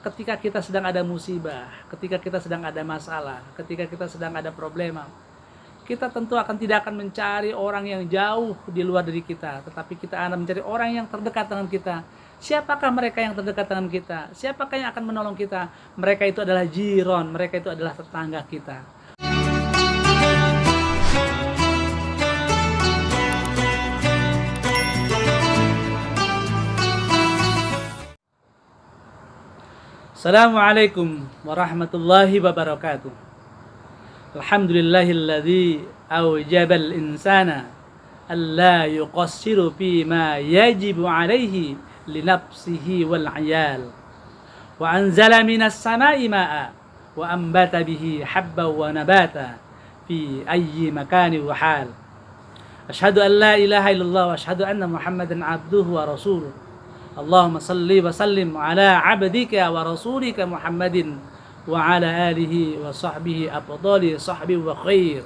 ketika kita sedang ada musibah, ketika kita sedang ada masalah, ketika kita sedang ada problema, kita tentu tidak akan mencari orang yang jauh di luar diri kita, tetapi kita akan mencari orang yang terdekat dengan kita. Siapakah mereka yang terdekat dengan kita? Siapakah yang akan menolong kita? Mereka itu adalah jiron, mereka itu adalah tetangga kita. Assalamualaikum warahmatullahi wabarakatuh. Alhamdulillahilladzi awjabal insana alla yuqassiru fi ma yajibu alaihi li nafsihi wal 'iyal. Wa anzala minas sama'i ma'a wa ambata bihi habban wa nabata fi ayyi makani wa hal. Asyhadu an la ilaha illallah wa asyhadu anna Muhammadan 'abduhu wa rasuluh. Allahumma salli wa sallim ala abdika wa rasulika Muhammadin wa ala alihi wa sahbihi afdali sahbi wa khair.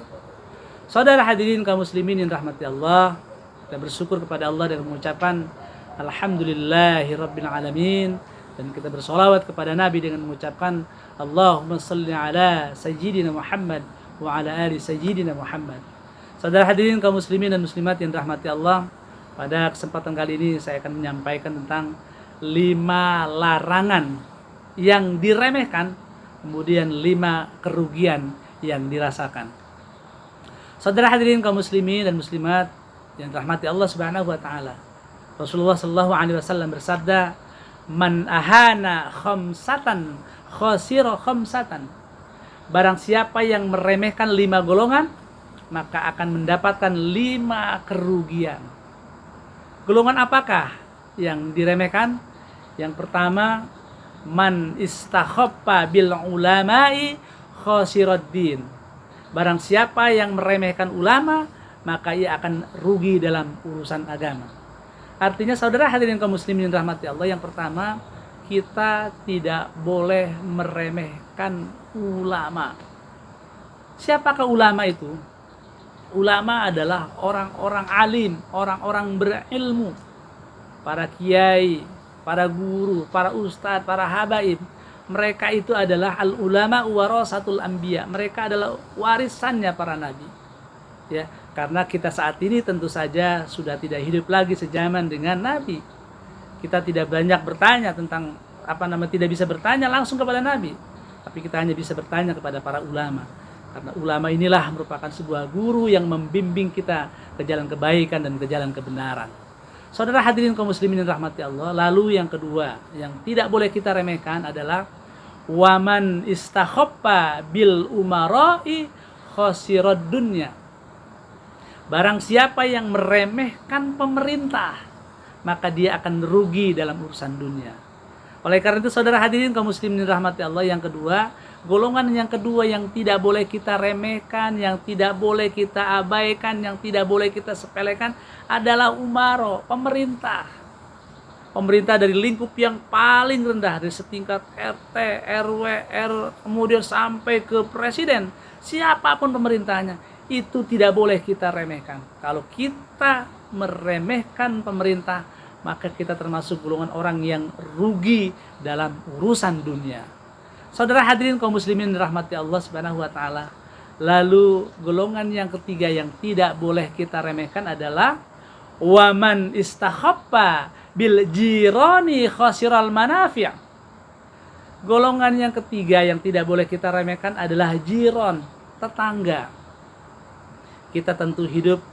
Saudara hadirin kaum muslimin yang rahmati Allah, kita bersyukur kepada Allah dengan mengucapkan alhamdulillahi rabbil alamin, dan kita bersolawat kepada Nabi dengan mengucapkan Allahumma salli ala sayyidina Muhammad wa ala ali sayyidina Muhammad. Saudara hadirin kaum muslimin dan muslimat yang rahmati Allah, pada kesempatan kali ini saya akan menyampaikan tentang 5 larangan yang diremehkan, kemudian 5 kerugian yang dirasakan. Saudara hadirin kaum muslimin dan muslimat yang rahmati Allah Subhanahu wa taala. Rasulullah sallallahu alaihi wasallam bersabda, "Man ahana khamsatan khasira khamsatan." Barang siapa yang meremehkan 5 golongan, maka akan mendapatkan 5 kerugian. Golongan apakah yang diremehkan? Yang pertama, man istakhaffa bil ulama'i khasiraddin. Barang siapa yang meremehkan ulama, maka ia akan rugi dalam urusan agama. Artinya saudara hadirin kaum muslimin rahmati Allah, yang pertama, kita tidak boleh meremehkan ulama. Siapakah ulama itu? Ulama adalah orang-orang alim, orang-orang berilmu, para kiai, para guru, para ustadz, para habaib. Mereka itu adalah al-ulama warasatul anbiya. Mereka adalah warisannya para nabi. Ya, karena kita saat ini tentu saja sudah tidak hidup lagi sejaman dengan nabi. Kita tidak banyak bertanya tentang tidak bisa bertanya langsung kepada nabi, tapi kita hanya bisa bertanya kepada para ulama. Karena ulama inilah merupakan sebuah guru yang membimbing kita ke jalan kebaikan dan ke jalan kebenaran. Saudara hadirin kaum muslimin rahmati Allah, lalu yang kedua yang tidak boleh kita remehkan adalah waman istakhaffa bil umara'i khasirad dunya. Barang siapa yang meremehkan pemerintah, maka dia akan rugi dalam urusan dunia. Oleh karena itu saudara hadirin kaum muslimin rahmati Allah, yang kedua, golongan yang kedua yang tidak boleh kita remehkan, yang tidak boleh kita abaikan, yang tidak boleh kita sepelekan adalah umaro, pemerintah. Pemerintah dari lingkup yang paling rendah, dari setingkat RT, RW, kemudian sampai ke presiden, siapapun pemerintahnya, itu tidak boleh kita remehkan. Kalau kita meremehkan pemerintah, maka kita termasuk golongan orang yang rugi dalam urusan dunia. Saudara hadirin kaum muslimin rahmati Allah Subhanahu wa taala. Lalu golongan yang ketiga yang tidak boleh kita remehkan adalah waman istakhaffa bil jirani khasiral manafi'. Golongan yang ketiga yang tidak boleh kita remehkan adalah jiron, tetangga. Kita tentu hidup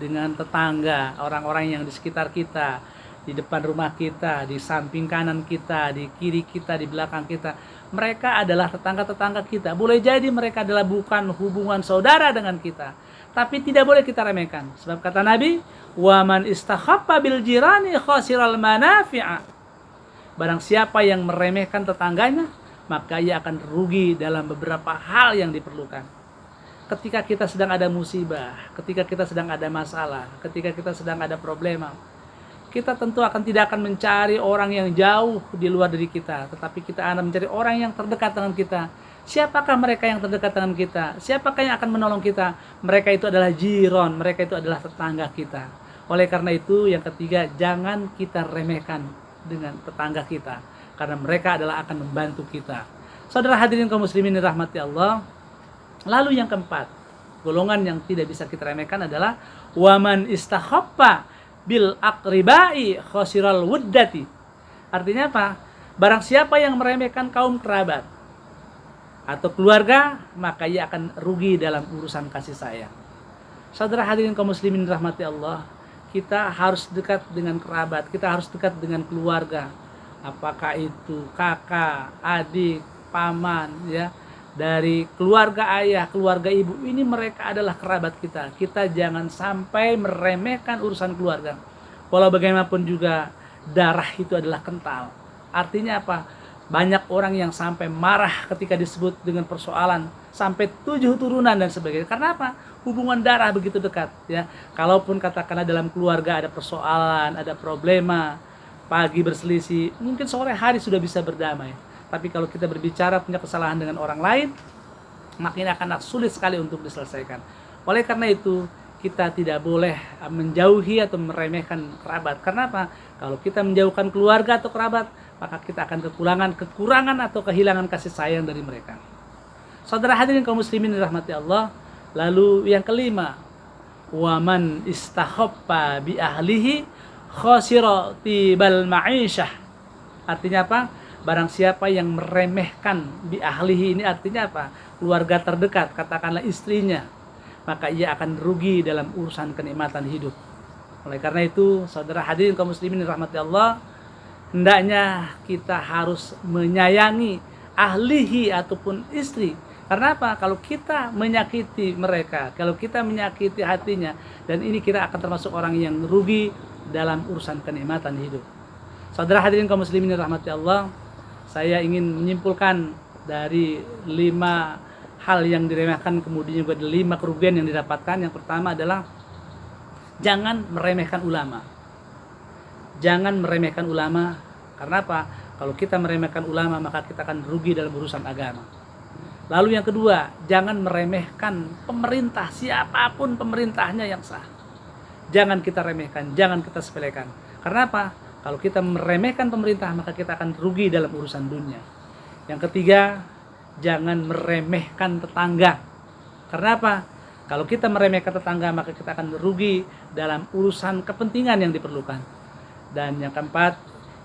dengan tetangga, orang-orang yang di sekitar kita, di depan rumah kita, di samping kanan kita, di kiri kita, di belakang kita. Mereka adalah tetangga-tetangga kita. Boleh jadi mereka adalah bukan hubungan saudara dengan kita, tapi tidak boleh kita remehkan. Sebab kata Nabi, "Waman istakhaffa bil jirani khasiral manafi'a." Barang siapa yang meremehkan tetangganya, maka ia akan rugi dalam beberapa hal yang diperlukan. Ketika kita sedang ada musibah, ketika kita sedang ada masalah, ketika kita sedang ada problema, kita tentu tidak akan mencari orang yang jauh di luar diri kita, tetapi kita akan mencari orang yang terdekat dengan kita. Siapakah mereka yang terdekat dengan kita? Siapakah yang akan menolong kita? Mereka itu adalah jiron, mereka itu adalah tetangga kita. Oleh karena itu, yang ketiga, jangan kita remehkan dengan tetangga kita. karena mereka adalah akan membantu kita. Saudara hadirin kaum muslimin dirahmati Allah. Lalu yang keempat, golongan yang tidak bisa kita remehkan adalah waman istakhaffa bil aqribai khosiral wuddati. Artinya apa? Barang siapa yang meremehkan kaum kerabat atau keluarga, maka ia akan rugi dalam urusan kasih sayang. Saudara hadirin kaum muslimin rahmati Allah, kita harus dekat dengan kerabat, kita harus dekat dengan keluarga. Apakah itu kakak, adik, paman, ya, dari keluarga ayah, keluarga ibu, ini mereka adalah kerabat kita. Kita jangan sampai meremehkan urusan keluarga. Walau bagaimanapun juga darah itu adalah kental. Artinya apa? Banyak orang yang sampai marah ketika disebut dengan persoalan sampai 7 turunan dan sebagainya. Karena apa? Hubungan darah begitu dekat, ya. Kalaupun katakanlah dalam keluarga ada persoalan, ada problema, pagi berselisih, mungkin sore hari sudah bisa berdamai. Tapi kalau kita berbicara punya kesalahan dengan orang lain, makin akan sulit sekali untuk diselesaikan. Oleh karena itu, kita tidak boleh menjauhi atau meremehkan kerabat. Karena apa? Kalau kita menjauhkan keluarga atau kerabat, maka kita akan kekurangan atau kehilangan kasih sayang dari mereka. Saudara hadirin kaum muslimin dirahmati Allah. Lalu yang kelima, waman istakhaffa bi ahlihi khasira tibal ma'isyah. Artinya apa? Barang siapa yang meremehkan bi ahlihi, ini artinya apa? Keluarga terdekat, katakanlah istrinya, maka ia akan rugi dalam urusan kenikmatan hidup. Oleh karena itu, saudara hadirin kaum muslimin dirahmati Allah, hendaknya kita harus menyayangi ahlihi ataupun istri. Karena apa? Kalau kita menyakiti mereka, kalau kita menyakiti hatinya, dan ini kita akan termasuk orang yang rugi dalam urusan kenikmatan hidup. Saudara hadirin kaum muslimin dirahmati Allah, saya ingin menyimpulkan dari 5 hal yang diremehkan, kemudian juga 5 kerugian yang didapatkan. Yang pertama adalah jangan meremehkan ulama. Jangan meremehkan ulama. Karena apa? Kalau kita meremehkan ulama, maka kita akan rugi dalam urusan agama. Lalu yang kedua, jangan meremehkan pemerintah, siapapun pemerintahnya yang sah. Jangan kita remehkan, jangan kita sepelekan. Karena apa? Kalau kita meremehkan pemerintah, maka kita akan rugi dalam urusan dunia. Yang ketiga, jangan meremehkan tetangga. Karena apa? Kalau kita meremehkan tetangga, maka kita akan rugi dalam urusan kepentingan yang diperlukan. Dan yang keempat,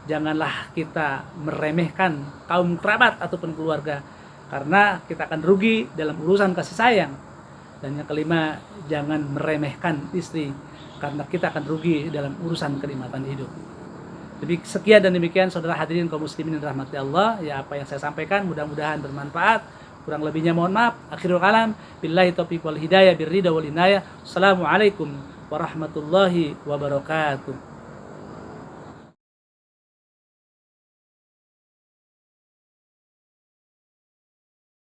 janganlah kita meremehkan kaum kerabat ataupun keluarga, karena kita akan rugi dalam urusan kasih sayang. Dan yang kelima, jangan meremehkan istri, karena kita akan rugi dalam urusan kenikmatan hidup. Sekian dan demikian saudara hadirin kaum muslimin yang dirahmati Allah, ya, apa yang saya sampaikan mudah-mudahan bermanfaat. Kurang lebihnya mohon maaf. Akhirul kalam, billahi taufiq wal hidayah, birridha wal inayah. Assalamualaikum warahmatullahi wabarakatuh.